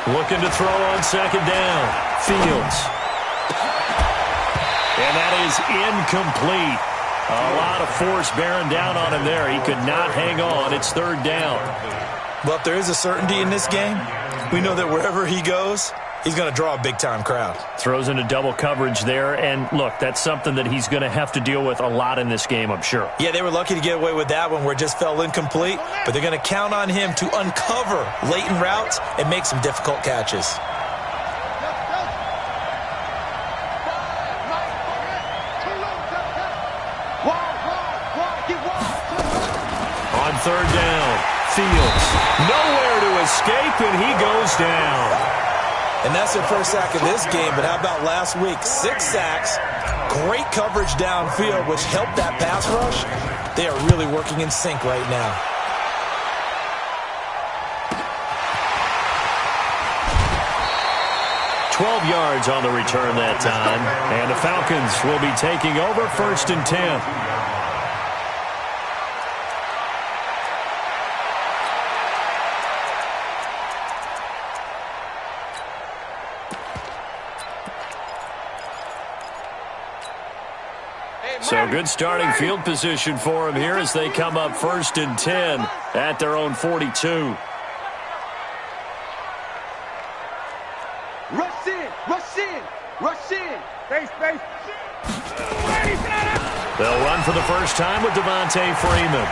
Looking to throw on second down. Fields. And that is incomplete. A lot of force bearing down on him there. He could not hang on. It's third down. Well, if there is a certainty in this game, we know that wherever he goes, he's going to draw a big-time crowd. Throws into double coverage there. And, look, that's something that he's going to have to deal with a lot in this game, I'm sure. Yeah, they were lucky to get away with that one where it just fell incomplete. But they're going to count on him to uncover latent routes and make some difficult catches. On third down, Fields. Nowhere to escape, and he goes down. And that's their first sack of this game, but how about last week? 6 sacks, great coverage downfield, which helped that pass rush. They are really working in sync right now. $12 yards on the return that time, and the Falcons will be taking over first and 10. So good starting field position for them here as they come up first and 10 at their own 42. Rush in, rush in, rush in. Face. They'll run for the first time with Devontae Freeman.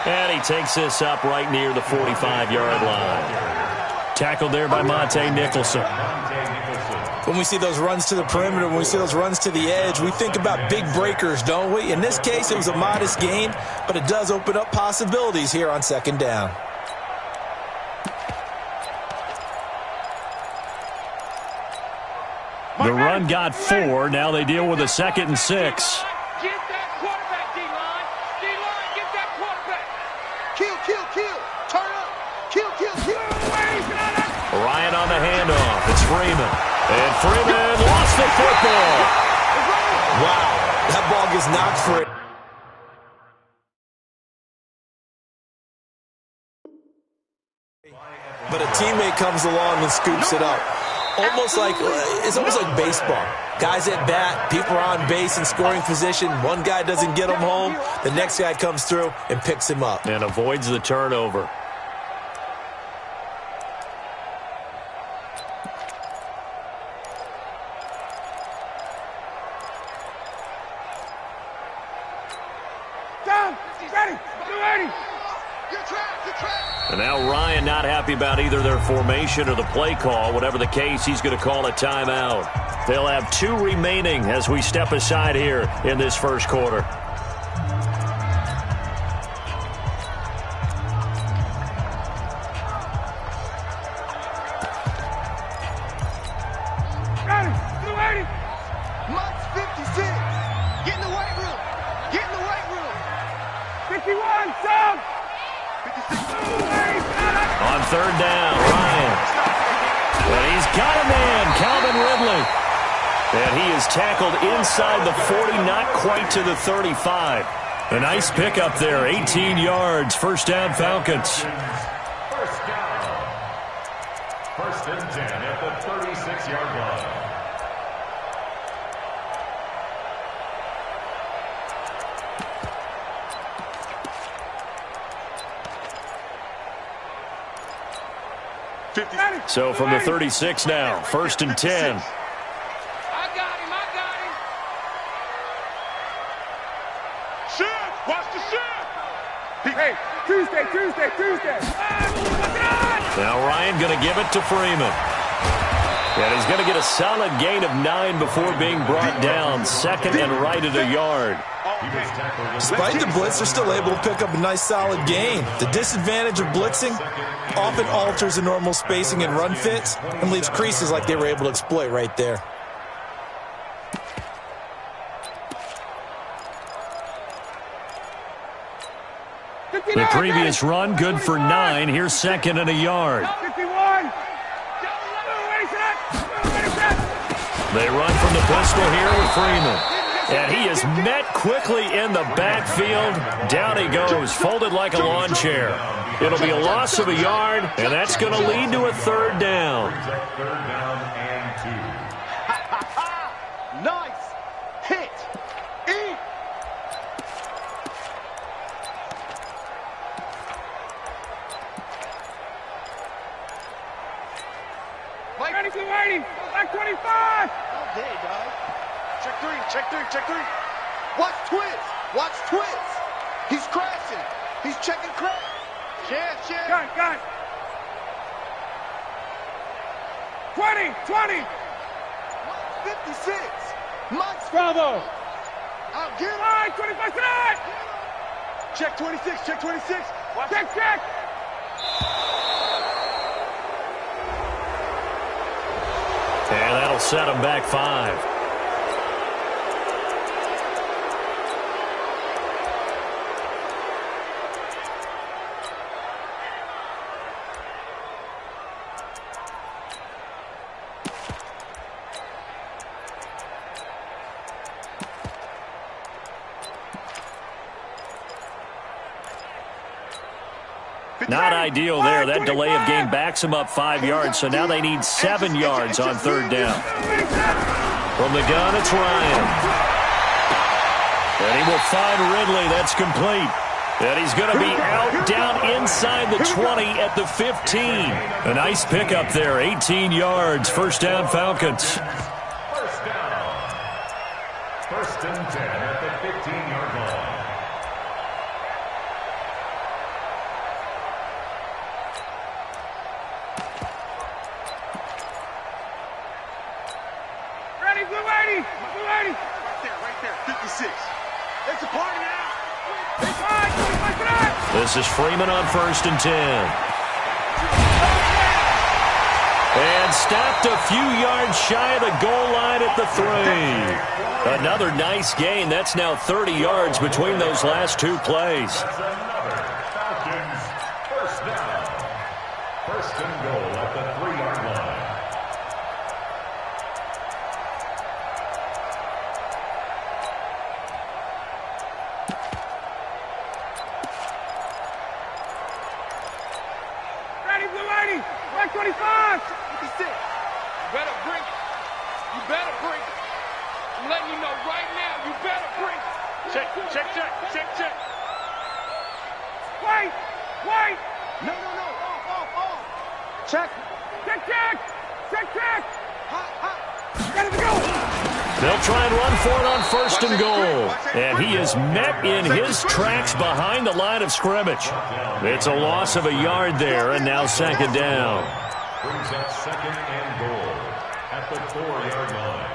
And he takes this up right near the 45-yard line. Tackled there by Monte Nicholson. When we see those runs to the perimeter, when we see those runs to the edge, we think about big breakers, don't we? In this case, it was a modest gain, but it does open up possibilities here on second down. The run got 4. Now they deal with a 2nd and 6. Get that quarterback, D-line. D-line, get that quarterback. Kill. Turn up. Kill. Ryan on the handoff. It's Freeman. And Freeman lost the football. Wow, that ball gets knocked free. But a teammate comes along and scoops it up. It's almost like baseball. Guys at bat, people are on base in scoring position. One guy doesn't get him home. The next guy comes through and picks him up. And avoids the turnover. And now Ryan not happy about either their formation or the play call. Whatever the case, he's going to call a timeout. They'll have 2 remaining as we step aside here in this first quarter. On third down, Ryan. And he's got a man, Calvin Ridley. And he is tackled inside the 40, not quite to the 35. A nice pickup there, 18 yards. First down, Falcons. First down. First and 10 at the 36-yard line. So from the 36 now, first and 10. I got him. Shift, watch the shift. Hey, Tuesday. Now Ryan going to give it to Freeman. And he's going to get a solid gain of 9 before being brought down. Second and right at a yard. Despite the blitz, they're still able to pick up a nice solid gain. The disadvantage of blitzing often alters the normal spacing and run fits and leaves creases like they were able to exploit right there. The previous run, good for 9. Here's second and a yard. 51. They run from the pistol here with Freeman. And he is met quickly in the backfield. Down he goes, folded like a lawn chair. It'll be a loss of a yard, and that's going to lead to a third down. Third down and 2. Nice hit. Eat. Ready for waiting. Like 25. All day, dog. Check three, check three, check three. Watch twist. Watch twist. He's crashing. He's checking crash. Yeah. Got it. 20. 56. Max Bravo. I'll get it. All right, 25 tonight. Check 26. Check 26. Check. And that'll set him back 5. Not ideal there. That delay of game backs them up 5 yards, so now they need 7 yards on third down. From the gun, it's Ryan. And he will find Ridley. That's complete. And he's going to be out down inside the 20 at the 15. A nice pickup there, 18 yards. First down, Falcons. First down. First and 10 at the 15-yard line. Right there, 56. It's a party now. This is Freeman on first and 10. And stopped a few yards shy of the goal line at the 3. Another nice gain. That's now 30 yards between those last 2 plays. That's another Falcons first down. First and goal at the 3-yard line. Back 25. 56. You better bring it. You better bring it. I'm letting you know right now, you better bring it. Check. Wait. No. Off. Check. Got it to go. They'll try and run for it on first and goal. And he is met in his tracks behind the line of scrimmage. It's a loss of a yard there, and now second down. Brings up second and goal at the 4-yard line.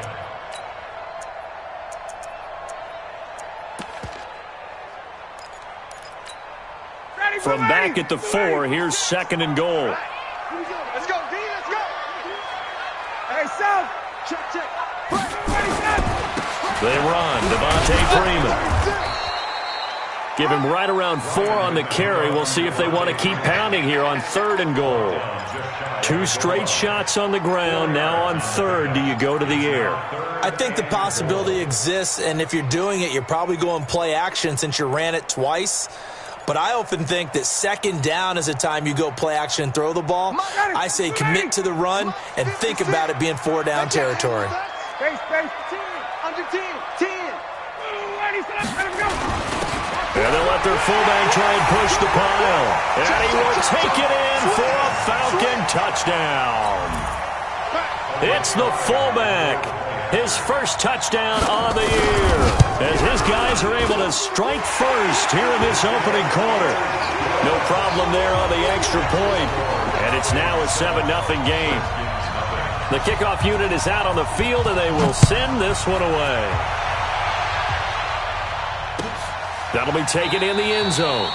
From back at the 4, here's second and goal. Let's go, D, let's go. Hey, South. Check. They run. Devontae Freeman. Give him right around 4 on the carry. We'll see if they want to keep pounding here on third and goal. 2 straight shots on the ground. Now on third, do you go to the air? I think the possibility exists, and if you're doing it, you're probably going play action since you ran it twice. But I often think that second down is a time you go play action and throw the ball. I say commit to the run and think about it being 4-down territory. Space, 10, under 10. And they'll let their fullback try and push the pile. And he will take it in for a Falcon touchdown. It's the fullback. His first touchdown of the year, as his guys are able to strike first here in this opening quarter. No problem there on the extra point, and it's now a 7-0 game. The kickoff unit is out on the field, and they will send this one away. That'll be taken in the end zone.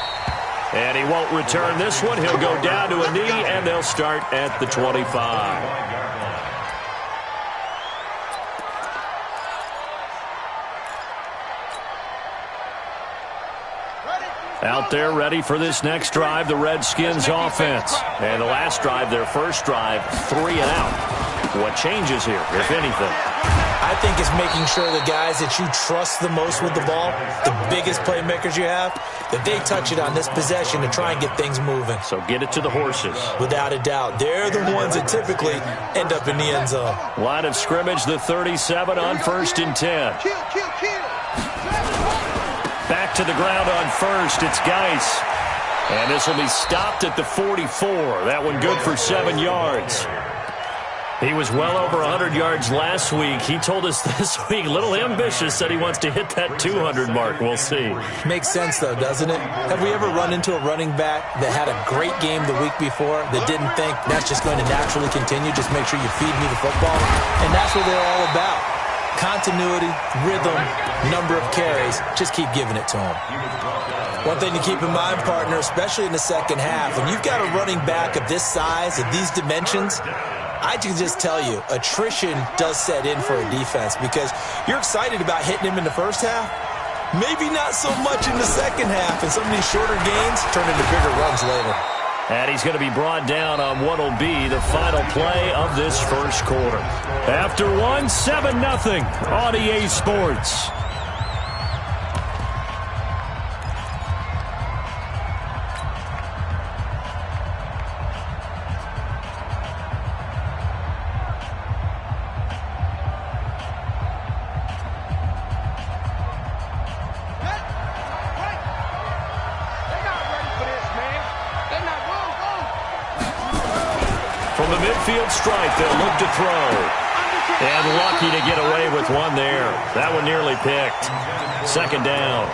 And he won't return this one. He'll go down to a knee, and they'll start at the 25. Out there ready for this next drive, the Redskins offense. And the last drive, their first drive, 3 and out. What changes here, if anything? I think it's making sure the guys that you trust the most with the ball, the biggest playmakers you have, that they touch it on this possession to try and get things moving. So get it to the horses. Without a doubt. They're the ones that typically end up in the end zone. Line of scrimmage, the 37 on 1st and 10. Back to the ground on first. It's Geis. And this will be stopped at the 44. That one good for 7 yards. He was well over 100 yards last week. He told us this week, a little ambitious, said he wants to hit that 200 mark. We'll see. Makes sense, though, doesn't it? Have we ever run into a running back that had a great game the week before that didn't think that's just going to naturally continue? Just make sure you feed me the football. And that's what they're all about. Continuity, rhythm, number of carries. Just keep giving it to him. One thing to keep in mind, partner, especially in the second half, when you've got a running back of this size, of these dimensions, I can just tell you, attrition does set in for a defense because you're excited about hitting him in the first half. Maybe not so much in the second half, and some of these shorter gains turn into bigger runs later. And he's going to be brought down on what will be the final play of this first quarter. After one, 7-0 on EA Sports. From the midfield stripe, they'll look to throw. And lucky to get away with one there. That one nearly picked. 2nd down.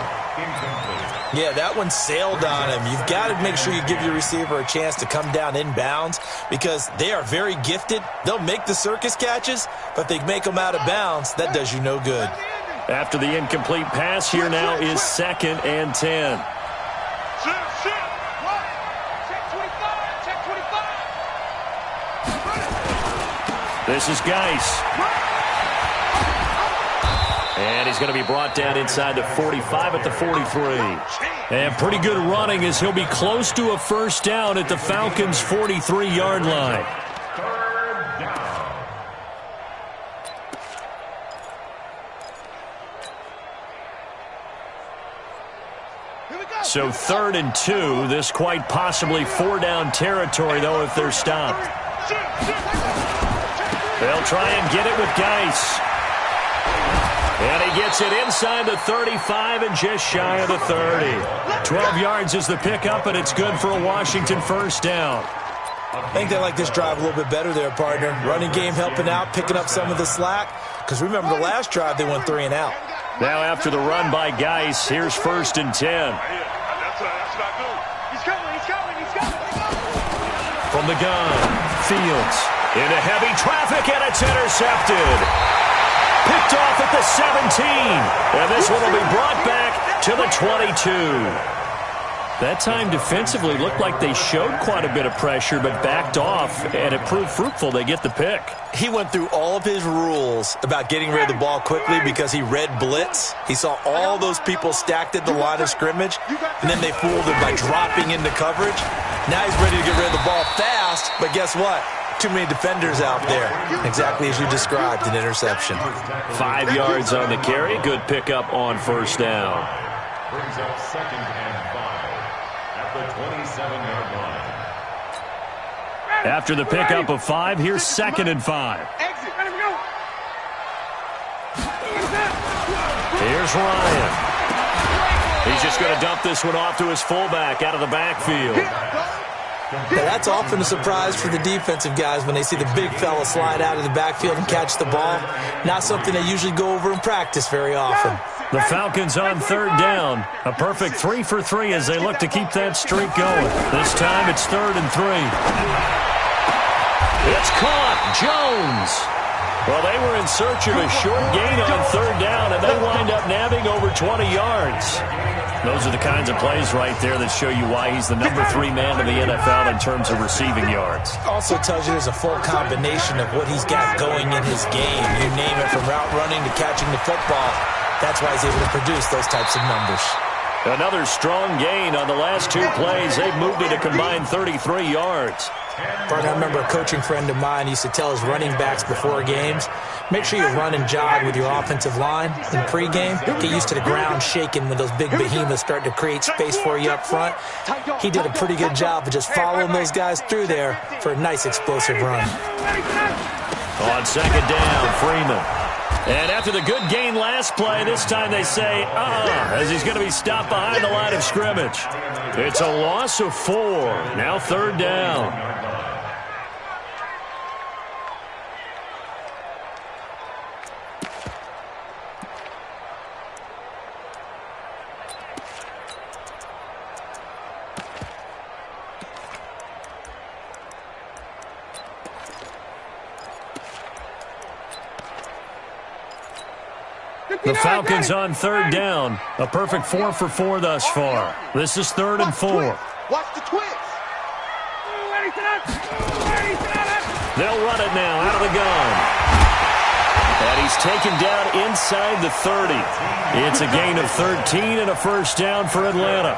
Yeah, that one sailed on him. You've got to make sure you give your receiver a chance to come down inbounds because they are very gifted. They'll make the circus catches, but if they make them out of bounds, that does you no good. After the incomplete pass, here now is 2nd and 10. This is Geis. And he's going to be brought down inside the 45 at the 43. And pretty good running as he'll be close to a first down at the Falcons' 43-yard line. 3rd down. So 3rd and 2. This quite possibly 4-down territory, though, if they're stopped. They'll try and get it with Geis. And he gets it inside the 35 and just shy of the 30. 12 yards is the pickup, and it's good for a Washington first down. I think they like this drive a little bit better there, partner. Running game helping out, picking up some of the slack. Because remember, the last drive, they went 3 and out. Now after the run by Geis, here's 1st and 10. From the gun, Fields. Into heavy traffic, and it's intercepted. Picked off at the 17. And this one will be brought back to the 22. That time defensively looked like they showed quite a bit of pressure, but backed off, and it proved fruitful. They get the pick. He went through all of his rules about getting rid of the ball quickly because he read blitz. He saw all those people stacked at the line of scrimmage, and then they fooled him by dropping into coverage. Now he's ready to get rid of the ball fast, but guess what? Too many defenders out there. Exactly as you described, an interception. 5 yards on the carry. Good pickup on first down. Brings up 2nd and 5 at the 27-yard line. After the pickup of 5, here's 2nd and 5. Here's Ryan. He's just going to dump this one off to his fullback out of the backfield. Yeah, that's often a surprise for the defensive guys when they see the big fella slide out of the backfield and catch the ball. Not something they usually go over in practice very often. The Falcons on 3rd down. A perfect 3 for 3 as they look to keep that streak going. This time it's 3rd and 3. It's caught. Jones. Well, they were in search of a short gain on 3rd down, and they wind up nabbing over 20 yards. Those are the kinds of plays right there that show you why he's the number 3 man in the NFL in terms of receiving yards. Also tells you there's a full combination of what he's got going in his game. You name it, from route running to catching the football. That's why he's able to produce those types of numbers. Another strong gain on the last 2 plays. They've moved it a combined 33 yards. Partner, I remember a coaching friend of mine used to tell his running backs before games, make sure you run and jog with your offensive line in pregame. Get used to the ground shaking when those big behemoths start to create space for you up front. He did a pretty good job of just following those guys through there for a nice explosive run. On second down, Freeman. And after the good gain last play, this time they say, as he's going to be stopped behind the line of scrimmage. It's a loss of 4. Now third down. The Falcons on third down. A perfect 4 for 4 thus far. This is 3rd and 4. Watch the twist. They'll run it now out of the gun. And he's taken down inside the 30. It's a gain of 13 and a first down for Atlanta.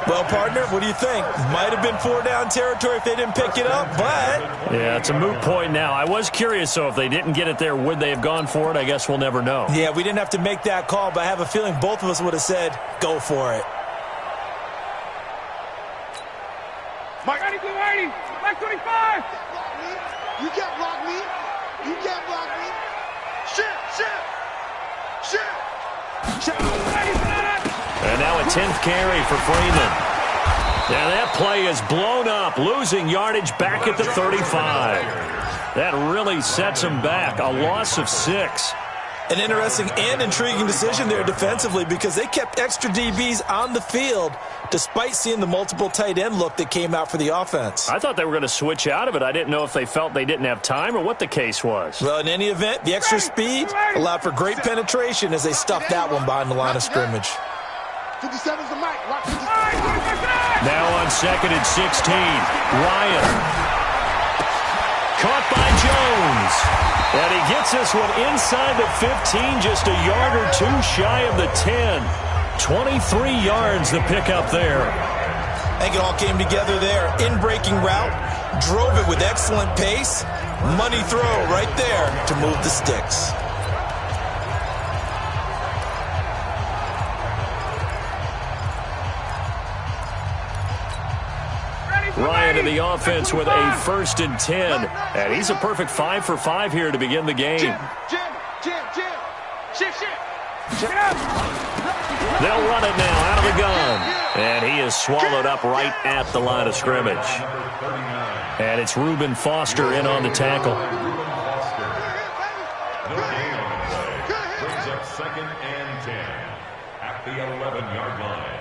Well, partner, what do you think? Might have been 4 down territory if they didn't pick it up, but... Yeah, it's a moot point now. I was curious, so if they didn't get it there, would they have gone for it? I guess we'll never know. Yeah, we didn't have to make that call, but I have a feeling both of us would have said, go for it. Mike, 92-80, back 25. You can't block me. You can't block me. Shift. And now a 10th carry for Freeman. Now that play is blown up, losing yardage back at the 35. That really sets him back. A loss of 6. An interesting and intriguing decision there defensively because they kept extra DBs on the field despite seeing the multiple tight end look that came out for the offense. I thought they were going to switch out of it. I didn't know if they felt they didn't have time or what the case was. Well, in any event, the extra speed allowed for great penetration as they stuffed that one behind the line of scrimmage. 57's the mic. Now on 2nd and 16, Ryan. Caught by Jones. And he gets this one inside the 15, just a yard or 2 shy of the 10. 23 yards the pickup there. I think it all came together there. In-breaking route, drove it with excellent pace. Money throw right there to move the sticks. Ryan in the offense with a 1st and 10. And he's a perfect 5 for 5 here to begin the game. Jim. Shift. They'll run it now out of the gun. And he is swallowed up right at the line of scrimmage. And it's Reuben Foster in on the tackle. Brings up 2nd and 10 at the 11-yard line.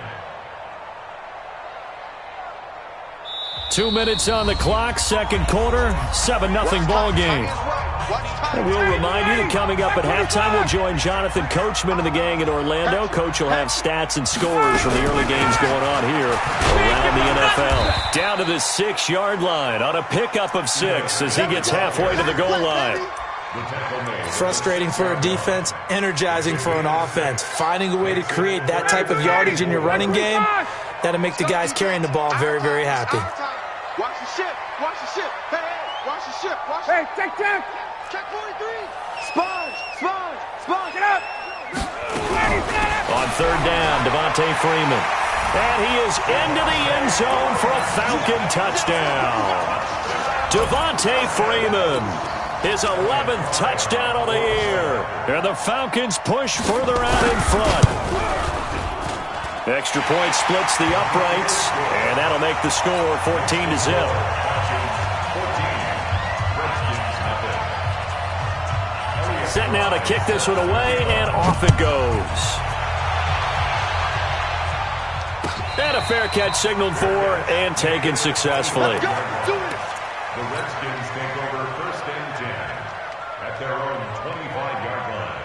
2 minutes on the clock, 2nd quarter, 7-0 ball game. And we'll remind you that coming up at halftime, we'll join Jonathan Coachman and the gang in Orlando. Coach will have stats and scores from the early games going on here around the NFL. Down to the 6-yard line on a pickup of 6 as he gets halfway to the goal line. Frustrating for a defense, energizing for an offense. Finding a way to create that type of yardage in your running game, that'll make the guys carrying the ball very, very happy. Watch the shift. Hey, watch the shift. Hey, check. Check 43. Sponge. Get up. On 3rd down, Devontae Freeman. And he is into the end zone for a Falcon touchdown. Devontae Freeman, his 11th touchdown of the year. And the Falcons push further out in front. Extra point splits the uprights, and that'll make the score 14-0. Set now to kick this one away, and off it goes. And a fair catch signaled for and taken successfully. The Redskins take over 1st and 10 at their own 25-yard line.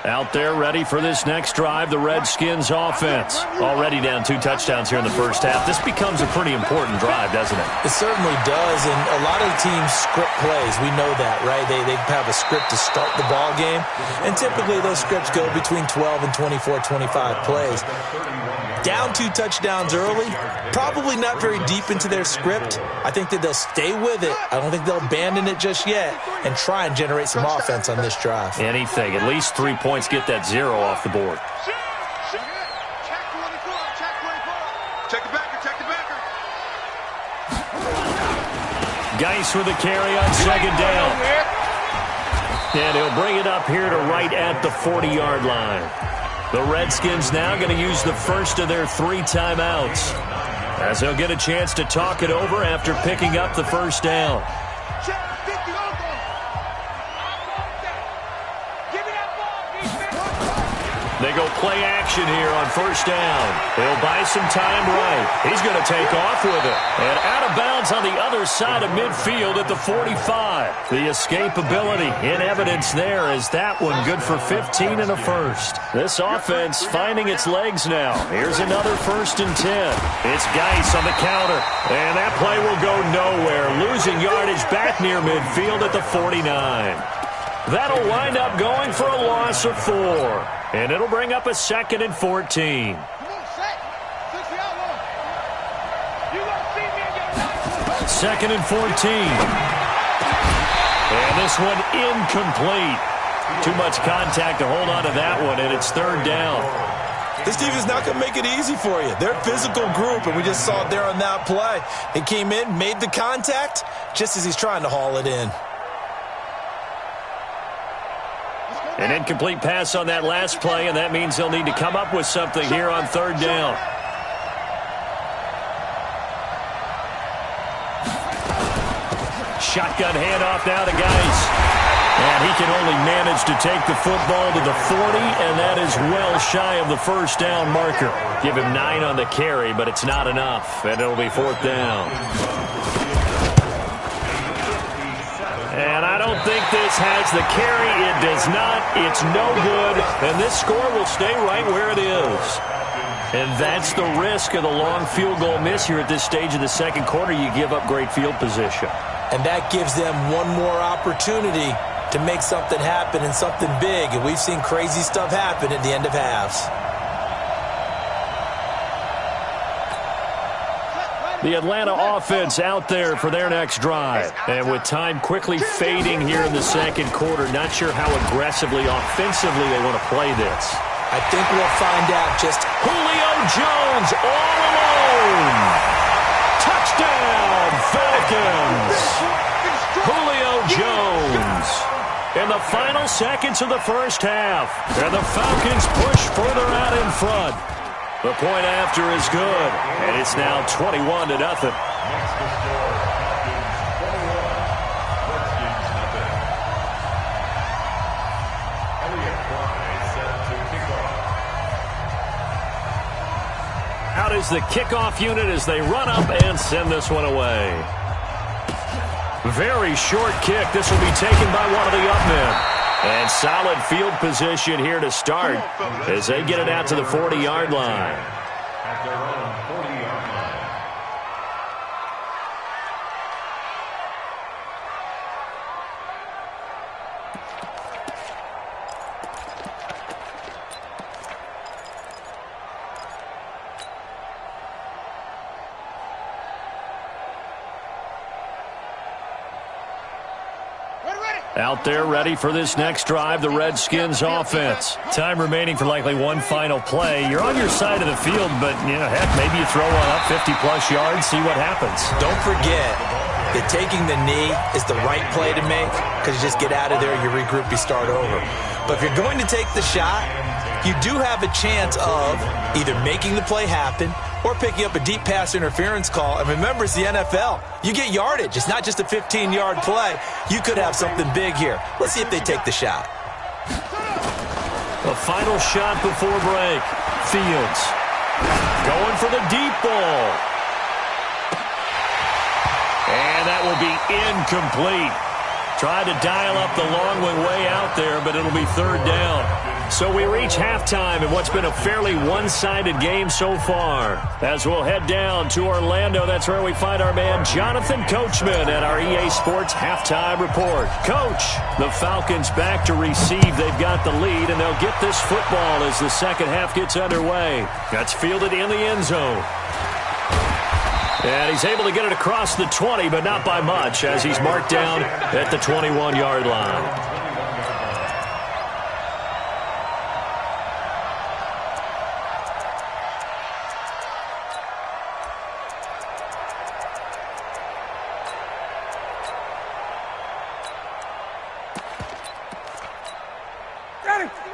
Out there ready for this next drive, the Redskins offense. Already down 2 touchdowns here in the first half. This becomes a pretty important drive, doesn't it? It certainly does, and a lot of teams script plays. We know that, right? They have a script to start the ball game, and typically those scripts go between 12 and 24, 25 plays. Down 2 touchdowns early, probably not very deep into their script. I think that they'll stay with it. I don't think they'll abandon it just yet and try and generate some offense on this drive. Anything. At least 3 points, get that 0 off the board. Check the backer, check the backer. Geis with a carry on second down. And he'll bring it up here to right at the 40-yard line. The Redskins now going to use the first of their 3 timeouts, as they'll get a chance to talk it over after picking up the first down. They go play action here on first down. He'll buy some time right. He's going to take off with it. And out of bounds on the other side of midfield at the 45. The escapability in evidence there is that one good for 15 and a first. This offense finding its legs now. Here's another 1st and 10. It's Geis on the counter. And that play will go nowhere. Losing yardage back near midfield at the 49. That'll wind up going for a loss of 4. And it'll bring up a 2nd and 14. Second and 14. And this one incomplete. Too much contact to hold on to that one, and it's 3rd down. This team is not going to make it easy for you. They're a physical group, and we just saw it there on that play. He came in, made the contact, just as he's trying to haul it in. An incomplete pass on that last play, and that means they'll need to come up with something here on 3rd down. Shotgun handoff now to Geis. And he can only manage to take the football to the 40, and that is well shy of the first down marker. Give him 9 on the carry, but it's not enough, and it'll be 4th down. And I don't think this has the carry. It does not. It's no good. And this score will stay right where it is. And that's the risk of the long field goal miss here at this stage of the second quarter. You give up great field position. And that gives them one more opportunity to make something happen and something big. And we've seen crazy stuff happen at the end of halves. The Atlanta offense out there for their next drive. And with time quickly fading here in the second quarter, not sure how aggressively, offensively they want to play this. I think we'll find out just Julio Jones all alone. Touchdown, Falcons. Julio Jones in the final seconds of the first half. And the Falcons push further out in front. The point after is good, and it's now 21-0. Next to score, Falcons 21, Redskins nothing. Elliott Fry set to kick off. Out is the kickoff unit as they run up and send this one away. Very short kick. This will be taken by one of the up men. And solid field position here to start as they get it out to the 40-yard line. At their own 40-yard line. Out there ready for this next drive, the Redskins offense. Time remaining for likely one final play. You're on your side of the field, but, heck, maybe you throw one up 50-plus yards, see what happens. Don't forget that taking the knee is the right play to make because you just get out of there, you regroup, you start over. But if you're going to take the shot, you do have a chance of either making the play happen or picking up a deep pass interference call. And remember, it's the NFL. You get yardage. It's not just a 15-yard play. You could have something big here. Let's see if they take the shot. The final shot before break. Fields going for the deep ball. And that will be incomplete. Tried to dial up the long one way out there, but it'll be third down. So we reach halftime in what's been a fairly one-sided game so far. As we'll head down to Orlando, that's where we find our man Jonathan Coachman at our EA Sports Halftime Report. Coach, the Falcons back to receive. They've got the lead, and they'll get this football as the second half gets underway. That's fielded in the end zone. And he's able to get it across the 20, but not by much, as he's marked down at the 21-yard line.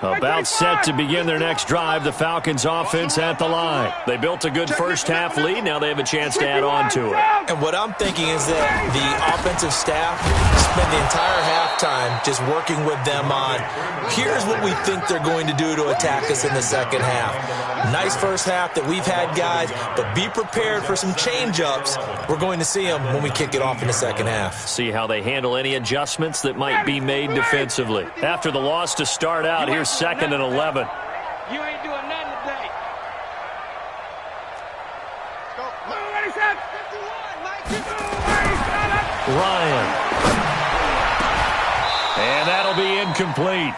About set to begin their next drive, the Falcons offense at the line. They built a good first-half lead. Now they have a chance to add on to it. And what I'm thinking is that the offensive staff spend the entire halftime just working with them on, here's what we think they're going to do to attack us in the second half. Nice first half that we've had, guys, but be prepared for some change-ups. We're going to see them when we kick it off in the second half. See how they handle any adjustments that might be made defensively. After the loss to start out, here's second and 11. You ain't doing nothing today. Ryan. And that'll be incomplete.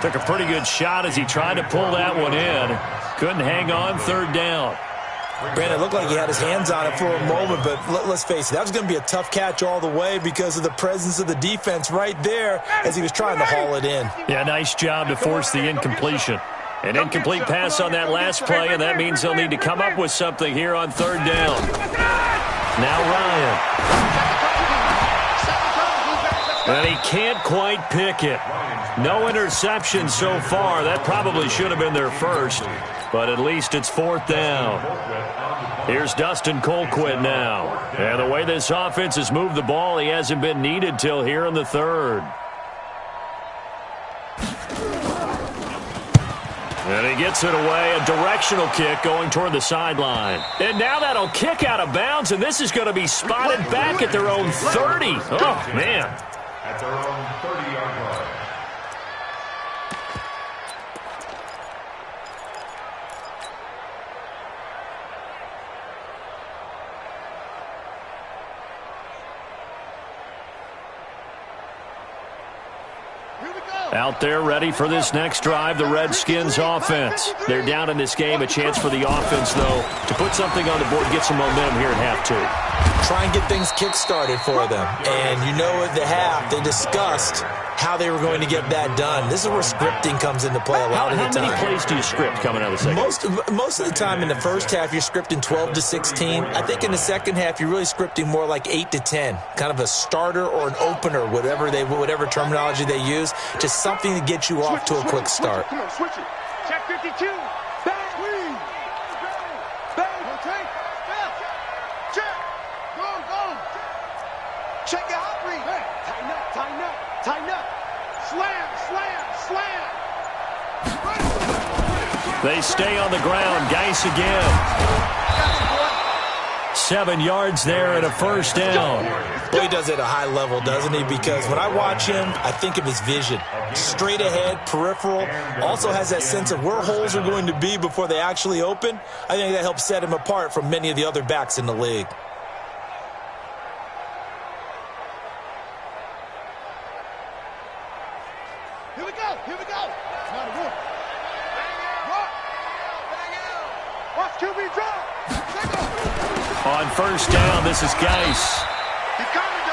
Took a pretty good shot as he tried to pull that one in. Couldn't hang on, third down. Brandon, it looked like he had his hands on it for a moment, but let's face it, that was going to be a tough catch all the way because of the presence of the defense right there as he was trying to haul it in. Yeah, nice job to force the incompletion. An incomplete pass on that last play, and that means they'll need to come up with something here on third down. Now Ryan. And he can't quite pick it. No interception so far. That probably should have been their first, but at least it's fourth down. Here's Dustin Colquitt now. And the way this offense has moved the ball, he hasn't been needed till here in the third. And he gets it away, a directional kick going toward the sideline. And now that'll kick out of bounds, and this is going to be spotted back at their own 30. Oh, man. At their own 30-yard line. Out there ready for this next drive, the Redskins offense. They're down in this game. A chance for the offense, though, to put something on the board, get some momentum here at half two. Try and get things kick-started for them. And you know at the half, they discussed how they were going to get that done. This is where scripting comes into play a lot of the time. How many plays do you script coming out of the second? Most of the time in the first half, you're scripting 12 to 16. I think in the second half, you're really scripting more like 8 to 10. Kind of a starter or an opener, whatever terminology they use. Just something to get you off to a quick start. Come on, switch it. Check 52. Back. Please. Back. Rotate. Check. Go. Check your hot read. Tighten up. Slam. They stay on the ground. Geis again. 7 yards there and a first down. Well, he does it at a high level, doesn't he? Because when I watch him, I think of his vision. Straight ahead, peripheral. Also has that sense of where holes are going to be before they actually open. I think that helps set him apart from many of the other backs in the league. Here we go. Watch QB drop. On first down, this is Geis.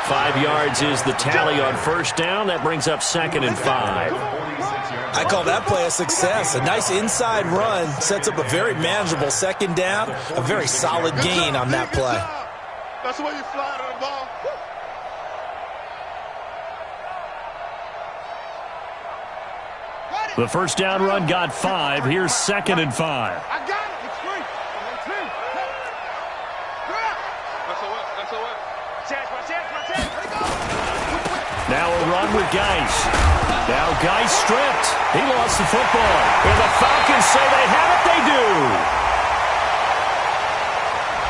5 yards is the tally on first down. That brings up second and 5. I call that play a success. A nice inside run sets up a very manageable second down. A very solid gain on that play. That's the way you fly to the ball. The first down run got 5. Here's second and 5. I got it. It's free. Now a run with Geis. Now Geis stripped. He lost the football. And the Falcons say they have it. They do.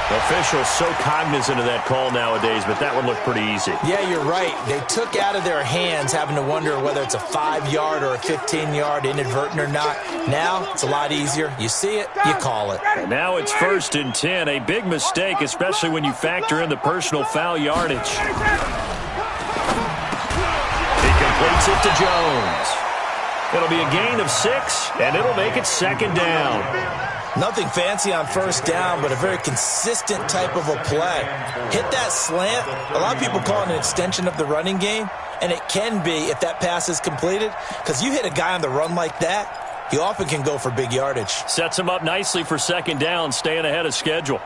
Officials so cognizant of that call nowadays, but that one looked pretty easy. Yeah, you're right. They took out of their hands having to wonder whether it's a 5-yard or a 15-yard inadvertent or not. Now, it's a lot easier. You see it, you call it. And now it's 1st and 10. A big mistake, especially when you factor in the personal foul yardage. He completes it to Jones. It'll be a gain of 6, and it'll make it 2nd down. Nothing fancy on 1st down, but a very consistent type of a play. Hit that slant. A lot of people call it an extension of the running game, and it can be if that pass is completed, because you hit a guy on the run like that, he often can go for big yardage. Sets him up nicely for 2nd down, staying ahead of schedule.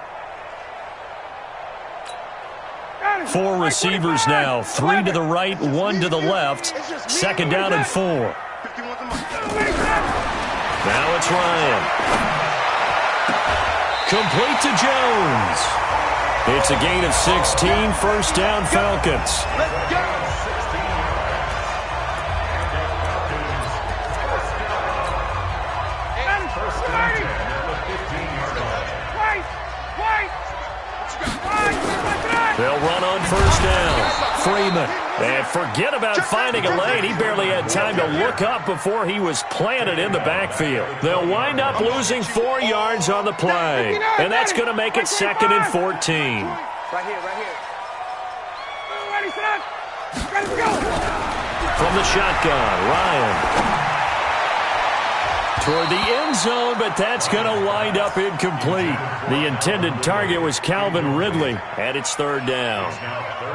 4 receivers now, 3 to the right, 1 to the left. 2nd down and 4. Now it's Ryan. Complete to Jones. It's a gain of 16, 1st down Falcons. Let's go. They'll run on 1st down. Freeman. And forget about finding a lane. He barely had time to look up before he was planted in the backfield. They'll wind up losing 4 yards on the play. And that's going to make it 2nd and 14. Right here, right here. Ready, set. Ready to go. From the shotgun, Ryan. Toward the end zone, but that's going to wind up incomplete. The intended target was Calvin Ridley, and it's 3rd down.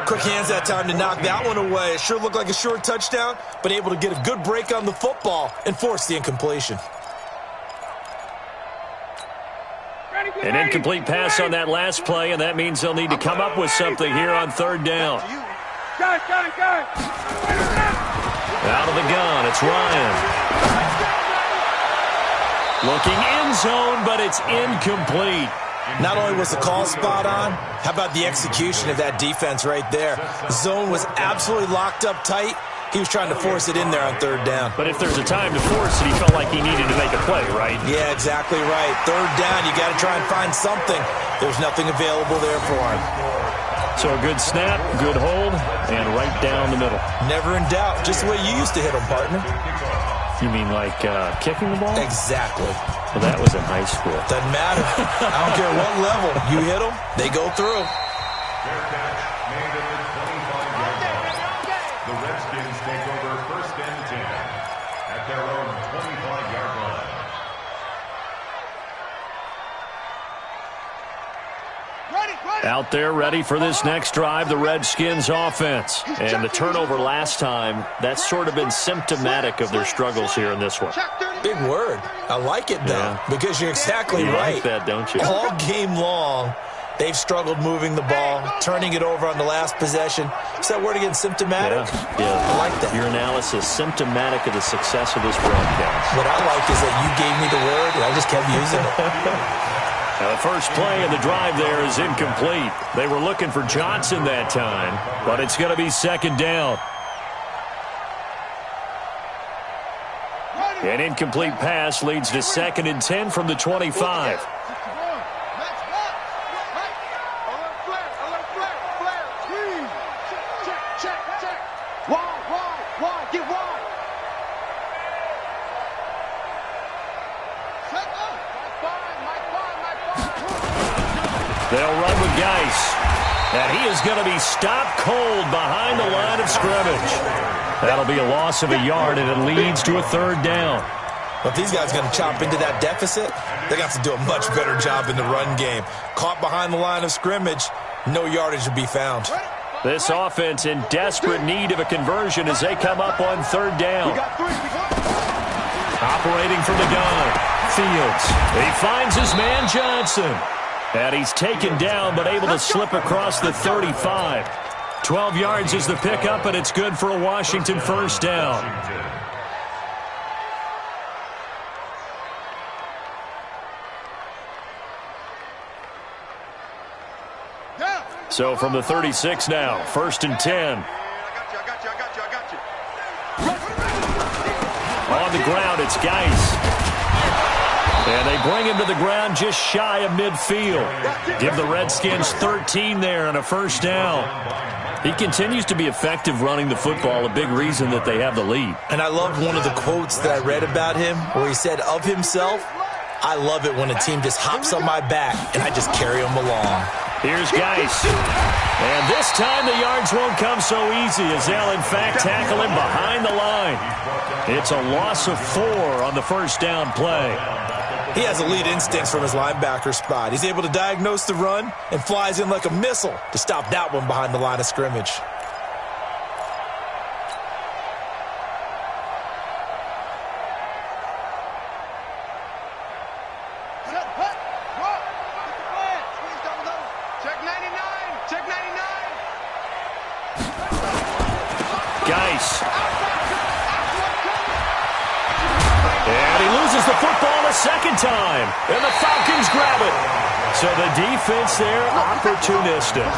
Quick hands that time to knock that one away. It sure looked like a short touchdown, but able to get a good break on the football and force the incompletion. An incomplete pass on that last play, and that means they'll need to come up with something here on 3rd down. Out of the gun, it's Ryan. Looking end zone, but it's incomplete. Not only was the call spot on, how about the execution of that defense right there? Zone was absolutely locked up tight. He was trying to force it in there on 3rd down. But if there's a time to force it, he felt like he needed to make a play, right? Yeah, exactly right. 3rd down, you got to try and find something. There's nothing available there for him. So a good snap, good hold, and right down the middle. Never in doubt. Just the way you used to hit them, partner. You mean like kicking the ball? Exactly. Well, that was in high school. Doesn't matter. I don't care what level. You hit them, they go through. Fair catch made at the 25-yard line. The Redskins take over 1st and 10 at their own 25-yard line. Out there ready for this next drive, the Redskins offense. And the turnover last time, that's sort of been symptomatic of their struggles here in this one. Big word. I like it, though, because you're exactly right. You like that, don't you? All game long, they've struggled moving the ball, turning it over on the last possession. Is that word again, symptomatic? Yeah. I like that. Your analysis, symptomatic of the success of this broadcast. What I like is that you gave me the word, and I just kept using it. Now the first play of the drive there is incomplete. They were looking for Johnson that time, but it's going to be 2nd down. An incomplete pass leads to 2nd and 10 from the 25. They'll run with Geis. And he is going to be stopped cold behind the line of scrimmage. That'll be a loss of a yard, and it leads to a 3rd down. Well, if these guys are going to chop into that deficit, they got to do a much better job in the run game. Caught behind the line of scrimmage, no yardage to be found. This offense in desperate need of a conversion as they come up on 3rd down. Operating from the gun, Fields. He finds his man Johnson. And he's taken down, but able to slip across the 35. 12 yards is the pickup, and it's good for a Washington 1st down. So from the 36 now, 1st and 10. On the ground, it's Geis. And they bring him to the ground just shy of midfield. Give the Redskins 13 there and a first down. He continues to be effective running the football, a big reason that they have the lead. And I loved one of the quotes that I read about him where he said of himself, "I love it when a team just hops on my back and I just carry them along." Here's Geis. And this time the yards won't come so easy as they'll, in fact, tackle him behind the line. It's a loss of 4 on the first down play. He has elite instincts from his linebacker spot. He's able to diagnose the run and flies in like a missile to stop that one behind the line of scrimmage. Geis. And he loses the football a second time. And the Falcons grab it. So the defense there, opportunistic.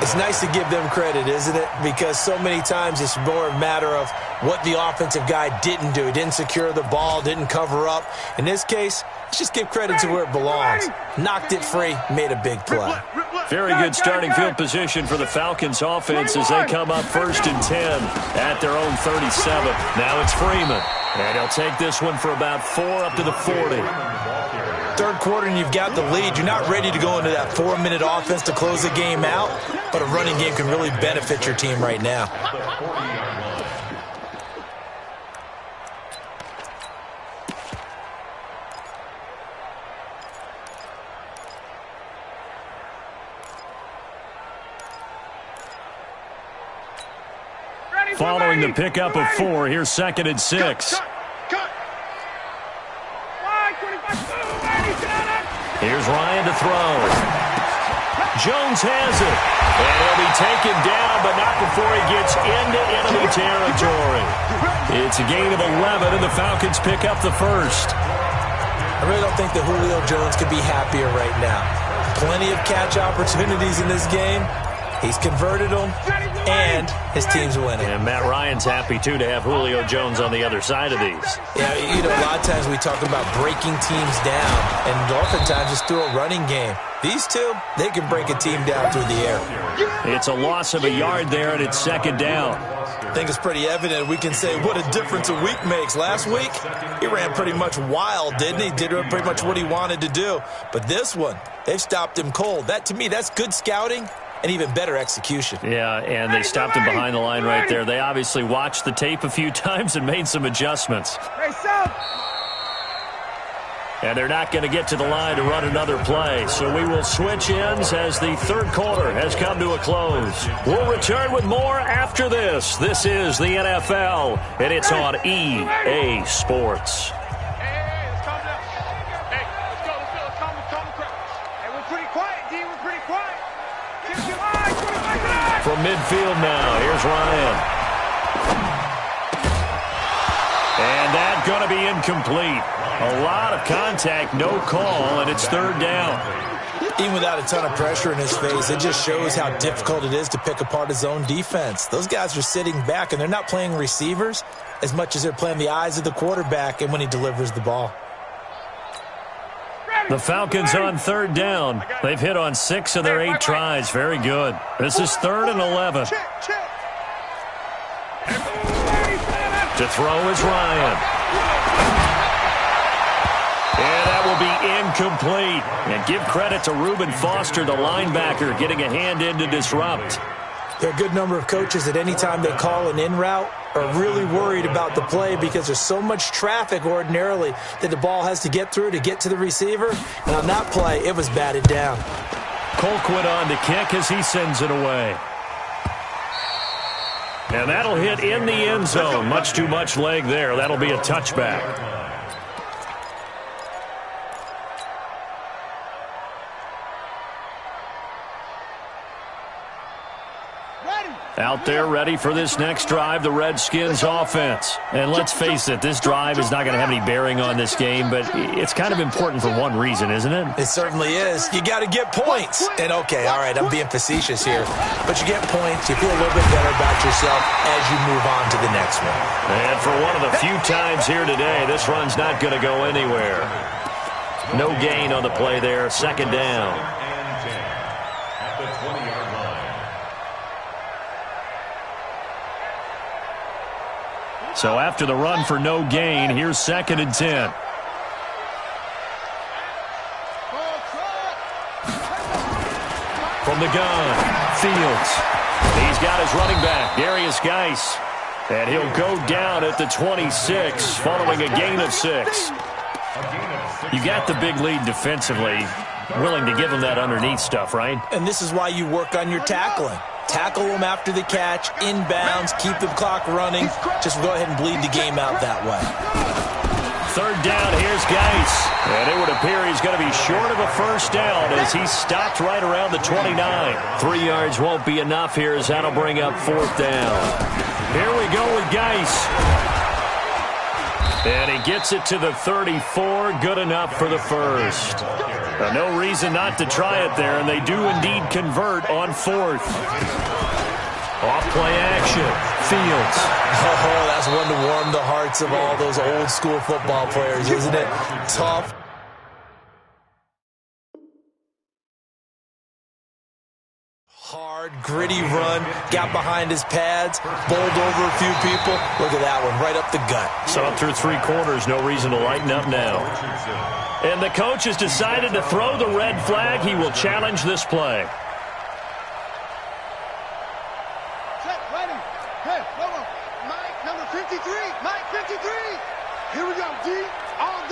It's nice to give them credit, isn't it? Because so many times it's more a matter of what the offensive guy didn't do. He didn't secure the ball, didn't cover up. In this case, let's just give credit to where it belongs. Knocked it free, made a big play. Very good starting field position for the Falcons offense as they come up 1st and 10 at their own 37. Now it's Freeman. And he'll take this one for about 4 up to the 40. Third quarter and you've got the lead. You're not ready to go into that 4-minute offense to close the game out, but a running game can really benefit your team right now. Following the pickup of 4, here's 2nd and 6. Here's Ryan to throw. Jones has it. And he'll be taken down, but not before he gets into enemy territory. It's a gain of 11, and the Falcons pick up the first. I really don't think that Julio Jones could be happier right now. Plenty of catch opportunities in this game. He's converted them, and his team's winning. And Matt Ryan's happy, too, to have Julio Jones on the other side of these. Yeah, you know, a lot of times we talk about breaking teams down, and oftentimes just through a running game. These two, they can break a team down through the air. It's a loss of a yard there, and it's 2nd down. I think it's pretty evident. We can say what a difference a week makes. Last week, he ran pretty much wild, didn't he? Did pretty much what he wanted to do. But this one, they've stopped him cold. That, to me, that's good scouting. And even better execution. Yeah, and they stopped him behind the line right there. They obviously watched the tape a few times and made some adjustments. And they're not going to get to the line to run another play. So we will switch ends as the third quarter has come to a close. We'll return with more after this. This is the NFL, and it's on EA Sports. From midfield now, here's Ryan. And that's going to be incomplete. A lot of contact, no call, and it's 3rd down. Even without a ton of pressure in his face, it just shows how difficult it is to pick apart his own defense. Those guys are sitting back, and they're not playing receivers as much as they're playing the eyes of the quarterback and when he delivers the ball. The Falcons on 3rd down. They've hit on 6 of their 8 tries. Very good. This is 3rd and 11. To throw is Ryan. And that will be incomplete. And give credit to Reuben Foster, the linebacker, getting a hand in to disrupt. There are a good number of coaches that any time they call an in route are really worried about the play because there's so much traffic ordinarily that the ball has to get through to get to the receiver. And on that play, it was batted down. Colquitt on to kick as he sends it away. And that'll hit in the end zone. Much too much leg there. That'll be a touchback. Out there ready for this next drive, the Redskins offense. And let's face it, this drive is not going to have any bearing on this game, but it's kind of important for one reason, isn't it? It certainly is. You got to get points. And okay, all right, I'm being facetious here. But you get points, you feel a little bit better about yourself as you move on to the next one. And for one of the few times here today, this run's not going to go anywhere. No gain on the play there. Second down. And 10 at the 20-yard line. So after the run for no gain, here's 2nd and 10. From the gun, Fields. He's got his running back, Darius Geis. And he'll go down at the 26 following a gain of 6. You got the big lead defensively. Willing to give him that underneath stuff, right? And this is why you work on your tackling. Tackle them after the catch, inbounds, keep the clock running. Just go ahead and bleed the game out that way. 3rd down, here's Geis. And it would appear he's going to be short of a first down as he's stopped right around the 29. 3 yards won't be enough here as that'll bring up 4th down. Here we go with Geis. And he gets it to the 34. Good enough for the first. No reason not to try it there, and they do indeed convert on 4th. Off-play action. Fields. Oh, that's one to warm the hearts of all those old-school football players, isn't it? Tough. Hard, gritty run. Got behind his pads. Bowled over a few people. Look at that one, right up the gut. So through 3 quarters, no reason to lighten up now. And the coach has decided to throw the red flag. He will challenge this play. Here we go, D. All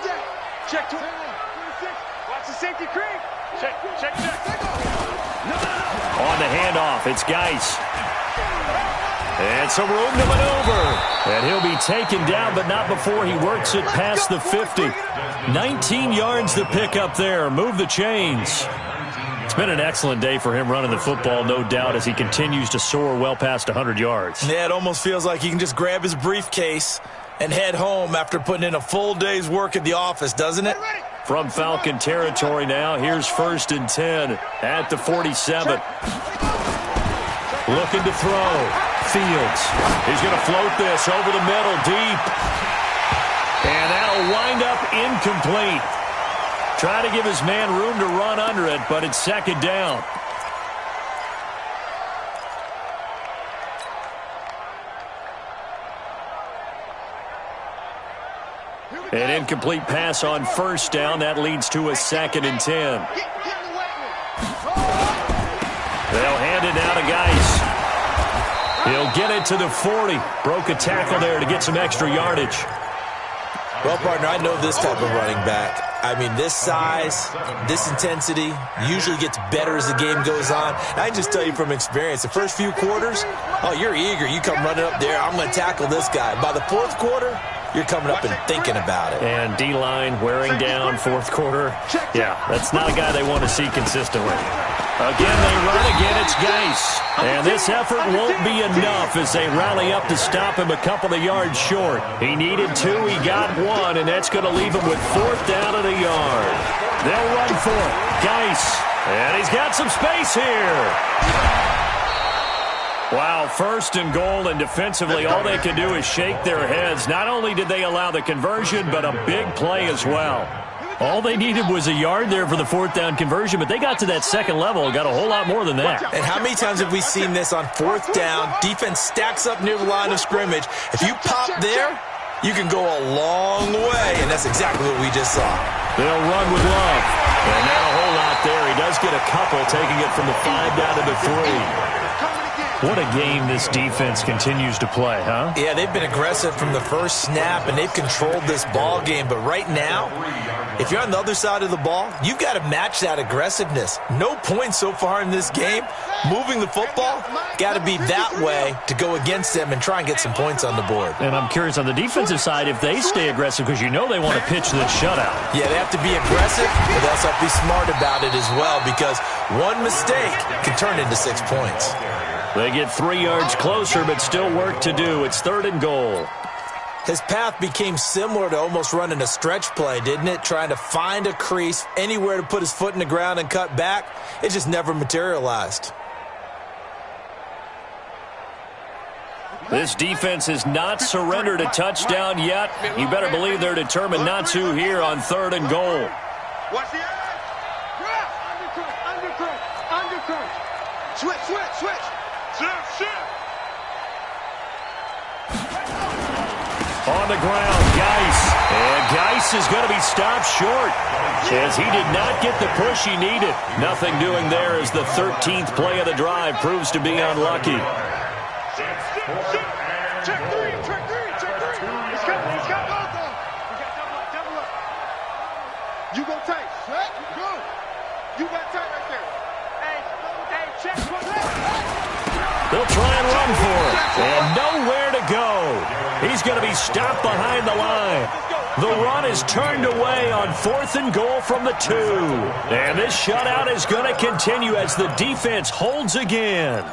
day. Check 26. Watch the safety creep. Check. On the handoff, it's Geis. And some room to maneuver. And he'll be taken down, but not before he works it past the 50. 19 yards to pick up there. Move the chains. It's been an excellent day for him running the football, no doubt, as he continues to soar well past 100 yards. Yeah, it almost feels like he can just grab his briefcase and head home after putting in a full day's work at the office, doesn't it? From Falcon territory now, here's 1st and 10 at the 47. Looking to throw. Fields. He's going to float this over the middle deep. And that'll wind up incomplete. Trying to give his man room to run under it, but it's 2nd down. An incomplete pass on 1st down. That leads to a 2nd and 10. They'll hand it now to Geis. He'll get it to the 40. Broke a tackle there to get some extra yardage. Well, partner, I know this type of running back. I mean, this size, this intensity usually gets better as the game goes on. And I can just tell you from experience, the first few quarters, oh, you're eager. You come running up there, I'm going to tackle this guy. By the 4th quarter, you're coming up and thinking about it. And D-line wearing down 4th quarter. Yeah, that's not a guy they want to see consistently. Again, they run. Again, it's Geis. And this effort won't be enough as they rally up to stop him a couple of yards short. He needed 2. He got 1, and that's going to leave him with 4th down at a yard. They'll run for it. Geis. And he's got some space here. Wow, 1st and goal, and defensively all they can do is shake their heads. Not only did they allow the conversion, but a big play as well. All they needed was a yard there for the 4th down conversion, but they got to that 2nd level and got a whole lot more than that. And how many times have we seen this on 4th down? Defense stacks up near the line of scrimmage. If you pop there, you can go a long way, and that's exactly what we just saw. They'll run with Love. And not a whole lot there. He does get a couple, taking it from the 5 down to the 3. What a game this defense continues to play, huh? Yeah, they've been aggressive from the first snap, and they've controlled this ball game. But right now, if you're on the other side of the ball, you've got to match that aggressiveness. No points so far in this game. Moving the football, got to be that way to go against them and try and get some points on the board. And I'm curious on the defensive side if they stay aggressive, because you know they want to pitch this shutout. Yeah, they have to be aggressive, but they also have to be smart about it as well, because one mistake can turn into 6 points. They get 3 yards closer, but still work to do. It's 3rd and goal. His path became similar to almost running a stretch play, didn't it? Trying to find a crease, anywhere to put his foot in the ground and cut back. It just never materialized. This defense has not surrendered a touchdown yet. You better believe they're determined not to here on 3rd and goal. Watch the edge. Undercut. Switch. Shift. On the ground, Geis. And Geis is going to be stopped short as he did not get the push he needed. Nothing doing there as the 13th play of the drive proves to be unlucky. Check three. He's got both on. Double up. You go tight. Set. Go. You got tight right there. Hey, check. They'll try and run for it. And nowhere to go. He's going to be stopped behind the line. The run is turned away on 4th and goal from the 2. And this shutout is going to continue as the defense holds again.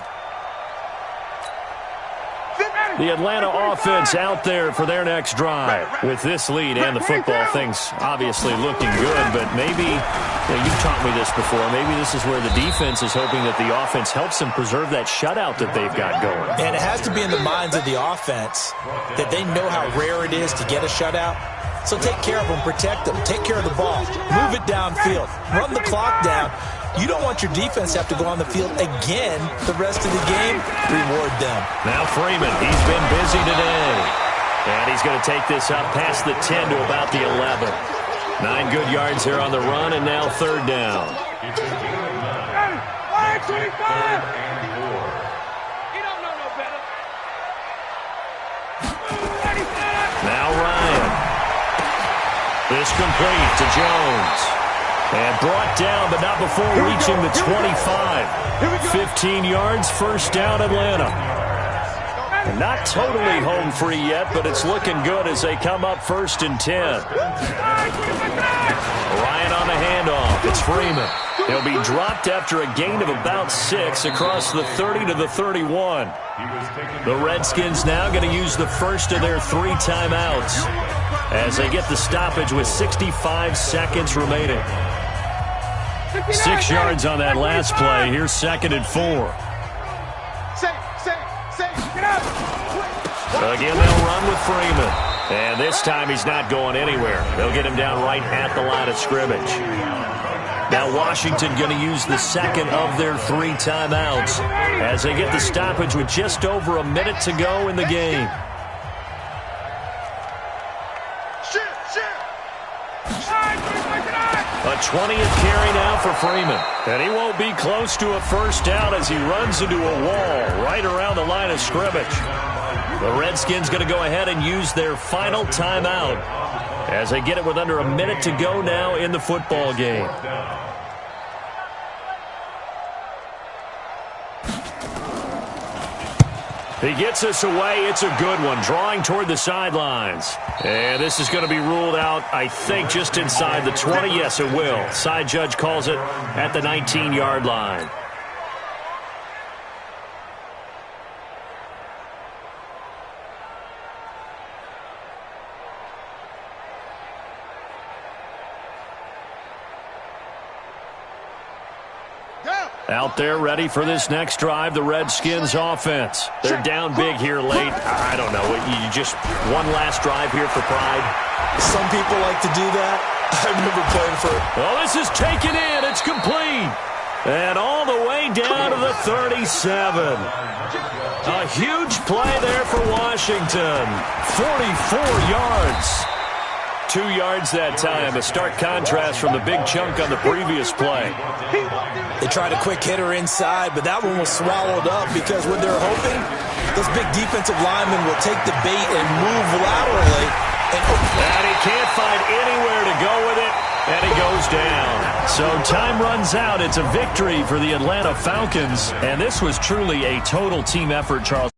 The Atlanta offense out there for their next drive. With this lead and the football, things obviously looking good, but maybe, you've taught me this before, maybe this is where the defense is hoping that the offense helps them preserve that shutout that they've got going. And it has to be in the minds of the offense that they know how rare it is to get a shutout. So take care of them, protect them, take care of the ball, move it downfield, run the clock down. You don't want your defense to have to go on the field again the rest of the game. Reward them. Now Freeman, he's been busy today. And he's going to take this up past the 10 to about the 11. 9 good yards here on the run, and now 3rd down. Now Ryan. This complete to Jones. And brought down, but not before reaching the 25. 15 yards, 1st down, Atlanta. And not totally home free yet, but it's looking good as they come up 1st and 10. Ryan on the handoff. It's Freeman. He'll be dropped after a gain of about 6 across the 30 to the 31. The Redskins now going to use the first of their 3 timeouts as they get the stoppage with 65 seconds remaining. 6 yards on that last play. Here's 2nd and 4. Again, they'll run with Freeman. And this time he's not going anywhere. They'll get him down right at the line of scrimmage. Now Washington going to use the 2nd of their 3 timeouts as they get the stoppage with just over a minute to go in the game. A 20th carry now for Freeman. And he won't be close to a 1st down as he runs into a wall right around the line of scrimmage. The Redskins going to go ahead and use their final timeout as they get it with under a minute to go now in the football game. He gets us away. It's a good one, drawing toward the sidelines. And this is going to be ruled out, I think, just inside the 20. Yes, it will. Side judge calls it at the 19-yard line. Out there ready for this next drive, the Redskins offense. They're down big here late. I don't know. You just one last drive here for pride. Some people like to do that. I remember playing for it. Oh, this is taken in. It's complete. And all the way down to the 37. A huge play there for Washington. 44 yards. 2 yards that time. A stark contrast from the big chunk on the previous play. They tried a quick hitter inside, but that one was swallowed up because what they're hoping, those big defensive linemen will take the bait and move laterally. And he can't find anywhere to go with it, and he goes down. So time runs out. It's a victory for the Atlanta Falcons, and this was truly a total team effort, Charles.